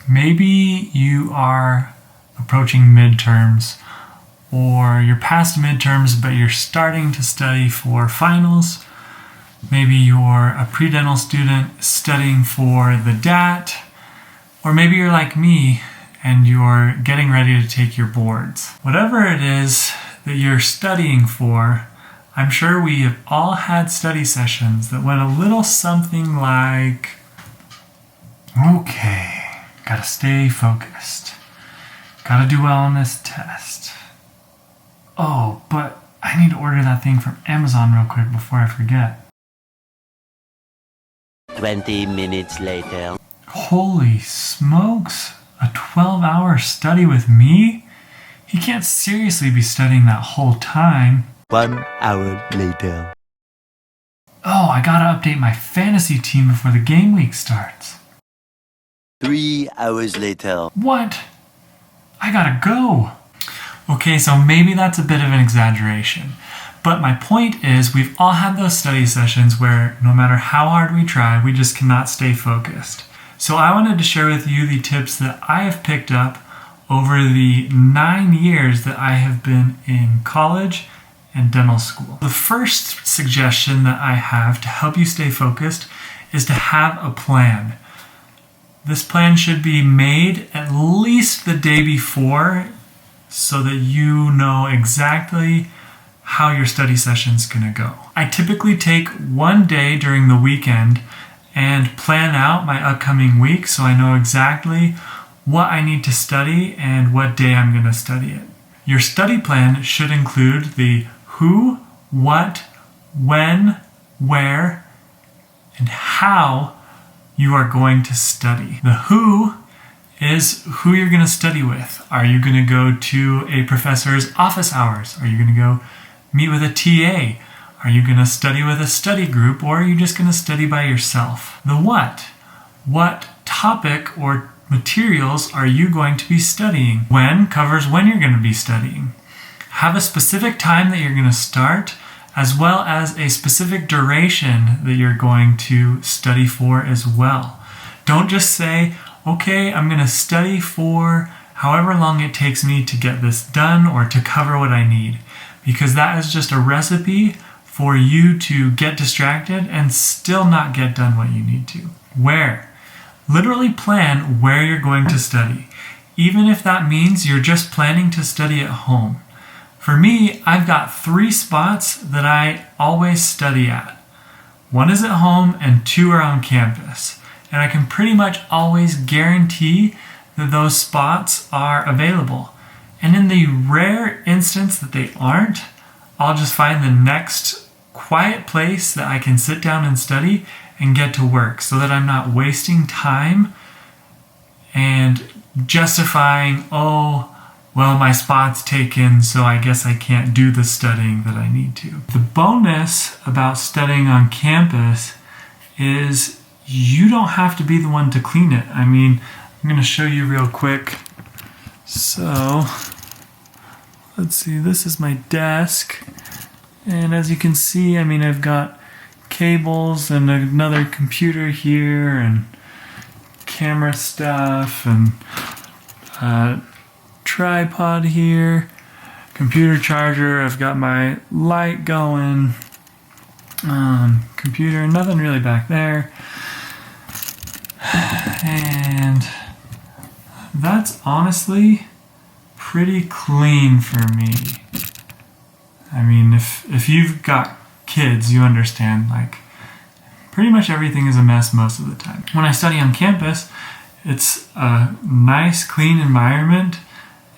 Maybe you are approaching midterms, or you're past midterms but you're starting to study for finals. Maybe you're a pre-dental student studying for the DAT, or maybe you're like me and you're getting ready to take your boards. Whatever it is that you're studying for, I'm sure we have all had study sessions that went a little something like, okay, gotta stay focused. Gotta do well on this test. Oh, but I need to order that thing from Amazon real quick before I forget. 20 minutes later. Holy smokes, a 12-hour study with me? He can't seriously be studying that whole time. 1 hour later. Oh, I gotta update my fantasy team before the game week starts. 3 hours later. What? I gotta go. Okay, so maybe that's a bit of an exaggeration. But my point is, we've all had those study sessions where no matter how hard we try, we just cannot stay focused. So I wanted to share with you the tips that I have picked up over the 9 years that I have been in college and dental school. The first suggestion that I have to help you stay focused is to have a plan. This plan should be made at least the day before so that you know exactly how your study session's gonna go. I typically take one day during the weekend and plan out my upcoming week so I know exactly what I need to study and what day I'm gonna study it. Your study plan should include the who, what, when, where, and how you are going to study. The who is who you're going to study with. Are you going to go to a professor's office hours? Are you going to go meet with a TA? Are you going to study with a study group, or are you just going to study by yourself? The what topic or materials are you going to be studying? When covers when you're going to be studying. Have a specific time that you're going to start, as well as a specific duration that you're going to study for as well. Don't just say, okay, I'm going to study for however long it takes me to get this done or to cover what I need, because that is just a recipe for you to get distracted and still not get done what you need to. Where? Literally plan where you're going to study, even if that means you're just planning to study at home. For me, I've got 3 spots that I always study at. 1 is at home and 2 are on campus. And I can pretty much always guarantee that those spots are available. And in the rare instance that they aren't, I'll just find the next quiet place that I can sit down and study and get to work so that I'm not wasting time and justifying, oh, well, my spot's taken, so I guess I can't do the studying that I need to. The bonus about studying on campus is you don't have to be the one to clean it. I mean, I'm going to show you real quick. So, let's see, this is my desk. And as you can see, I mean, I've got cables and another computer here and camera stuff and tripod here, computer charger. I've got my light going, computer, nothing really back there. And that's honestly pretty clean for me. I mean, if you've got kids, you understand, like, pretty much everything is a mess most of the time. When I study on campus, it's a nice, clean environment,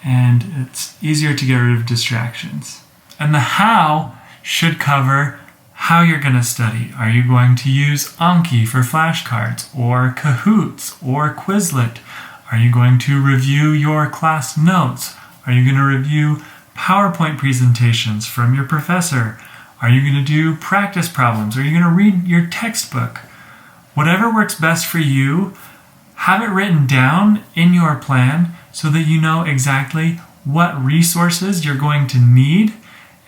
and it's easier to get rid of distractions. And the how should cover how you're going to study. Are you going to use Anki for flashcards, or Kahoots, or Quizlet? Are you going to review your class notes? Are you going to review PowerPoint presentations from your professor? Are you going to do practice problems? Are you going to read your textbook? Whatever works best for you, have it written down in your plan so that you know exactly what resources you're going to need,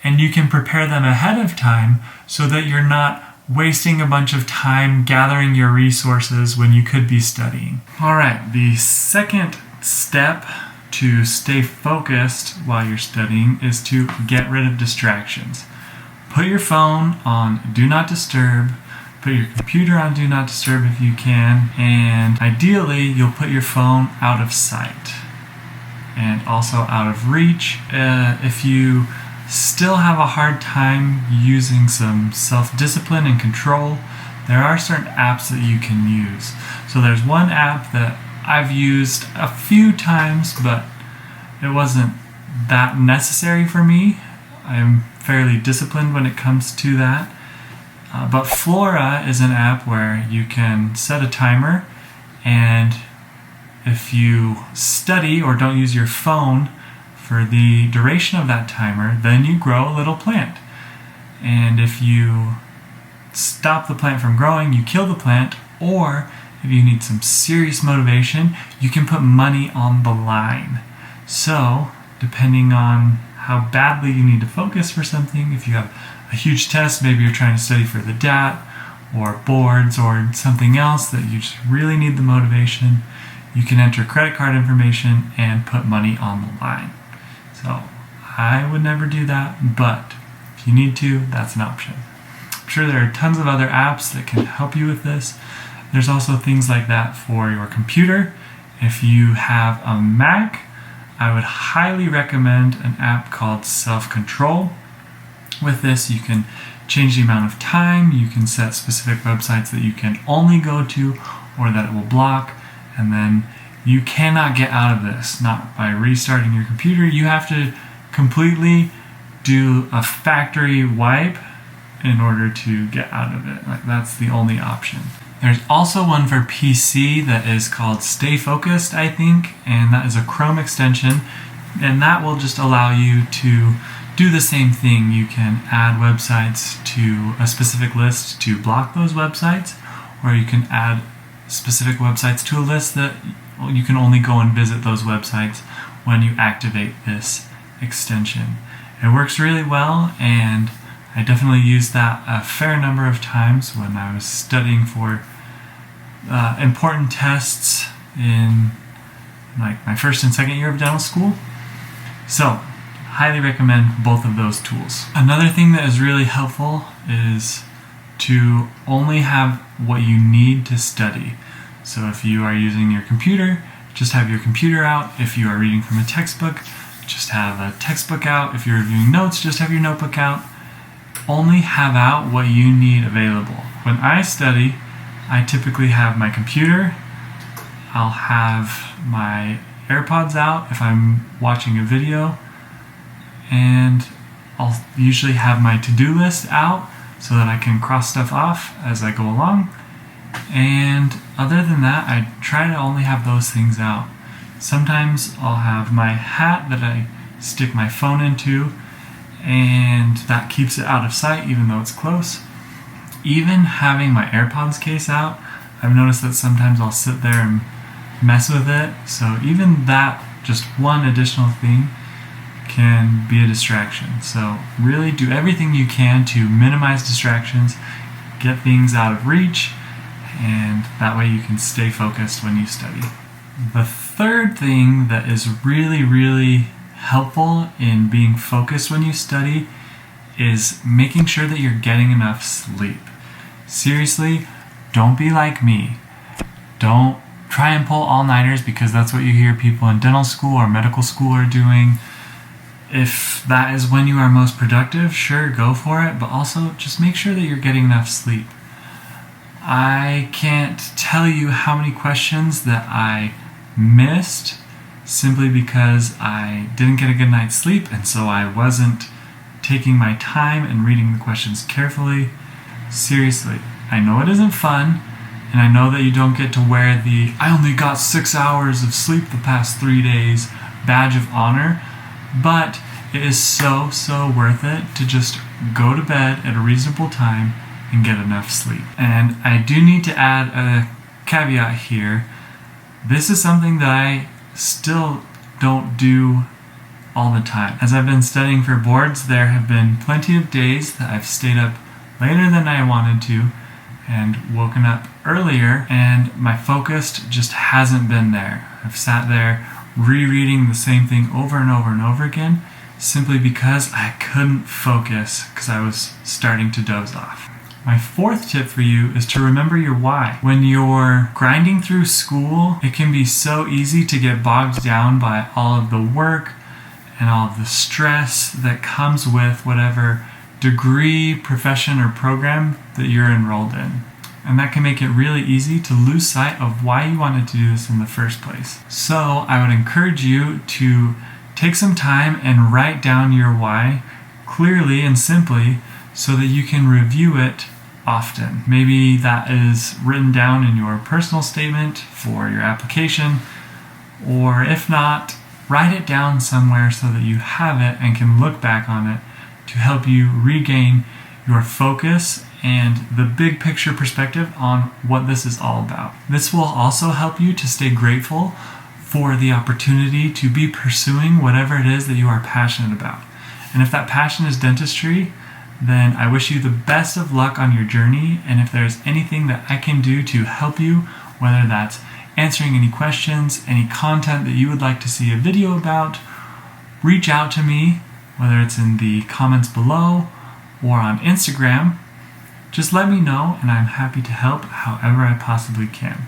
and you can prepare them ahead of time so that you're not wasting a bunch of time gathering your resources when you could be studying. All right, the second step to stay focused while you're studying is to get rid of distractions. Put your phone on Do Not Disturb, put your computer on Do Not Disturb if you can, and ideally you'll put your phone out of sight and also out of reach. If you still have a hard time using some self-discipline and control, there are certain apps that you can use. So there's one app that I've used a few times, but it wasn't that necessary for me. I'm fairly disciplined when it comes to that. But Flora is an app where you can set a timer, and if you study or don't use your phone for the duration of that timer, then you grow a little plant. And if you stop the plant from growing, you kill the plant, or if you need some serious motivation, you can put money on the line. So, depending on how badly you need to focus for something, if you have a huge test, maybe you're trying to study for the DAT or boards or something else that you just really need the motivation, you can enter credit card information and put money on the line. So, I would never do that, but if you need to, that's an option. I'm sure there are tons of other apps that can help you with this. There's also things like that for your computer. If you have a Mac, I would highly recommend an app called Self-Control. With this, you can change the amount of time, you can set specific websites that you can only go to or that it will block, and then you cannot get out of this, not by restarting your computer. You have to completely do a factory wipe in order to get out of it. Like, that's the only option. There's also one for PC that is called Stay Focused, I think, and that is a Chrome extension, and that will just allow you to do the same thing. You can add websites to a specific list to block those websites, or you can add specific websites to a list that you can only go and visit those websites when you activate this extension. It works really well, and I definitely used that a fair number of times when I was studying for important tests in like my first and second year of dental school. So, highly recommend both of those tools. Another thing that is really helpful is to only have what you need to study. So if you are using your computer, just have your computer out. If you are reading from a textbook, just have a textbook out. If you're reviewing notes, just have your notebook out. Only have out what you need available. When I study, I typically have my computer, I'll have my AirPods out if I'm watching a video, and I'll usually have my to-do list out so that I can cross stuff off as I go along. And other than that, I try to only have those things out. Sometimes I'll have my hat that I stick my phone into, and that keeps it out of sight even though it's close. Even having my AirPods case out, I've noticed that sometimes I'll sit there and mess with it. So even that, just one additional thing, can be a distraction. So really do everything you can to minimize distractions, get things out of reach, and that way you can stay focused when you study. The third thing that is really, really helpful in being focused when you study is making sure that you're getting enough sleep. Seriously, don't be like me. Don't try and pull all-nighters because that's what you hear people in dental school or medical school are doing. If that is when you are most productive, sure, go for it, but also just make sure that you're getting enough sleep. I can't tell you how many questions that I missed simply because I didn't get a good night's sleep, and so I wasn't taking my time and reading the questions carefully. Seriously, I know it isn't fun, and I know that you don't get to wear the "I only got 6 hours of sleep the past 3 days" badge of honor, but it is so worth it to just go to bed at a reasonable time and get enough sleep. And I do need to add a caveat here. This is something that I still don't do all the time. As I've been studying for boards, there have been plenty of days that I've stayed up later than I wanted to and woken up earlier, and my focus just hasn't been there. I've sat there rereading the same thing over and over and over again simply because I couldn't focus because I was starting to doze off. My fourth tip for you is to remember your why. When you're grinding through school, it can be so easy to get bogged down by all of the work and all of the stress that comes with whatever degree, profession, or program that you're enrolled in. And that can make it really easy to lose sight of why you wanted to do this in the first place. So I would encourage you to take some time and write down your why clearly and simply so that you can review it often. Maybe that is written down in your personal statement for your application, or if not, write it down somewhere so that you have it and can look back on it to help you regain your focus and the big picture perspective on what this is all about. This will also help you to stay grateful for the opportunity to be pursuing whatever it is that you are passionate about. And if that passion is dentistry, then I wish you the best of luck on your journey. And if there's anything that I can do to help you, whether that's answering any questions, any content that you would like to see a video about, reach out to me, whether it's in the comments below or on Instagram. Just let me know, and I'm happy to help however I possibly can.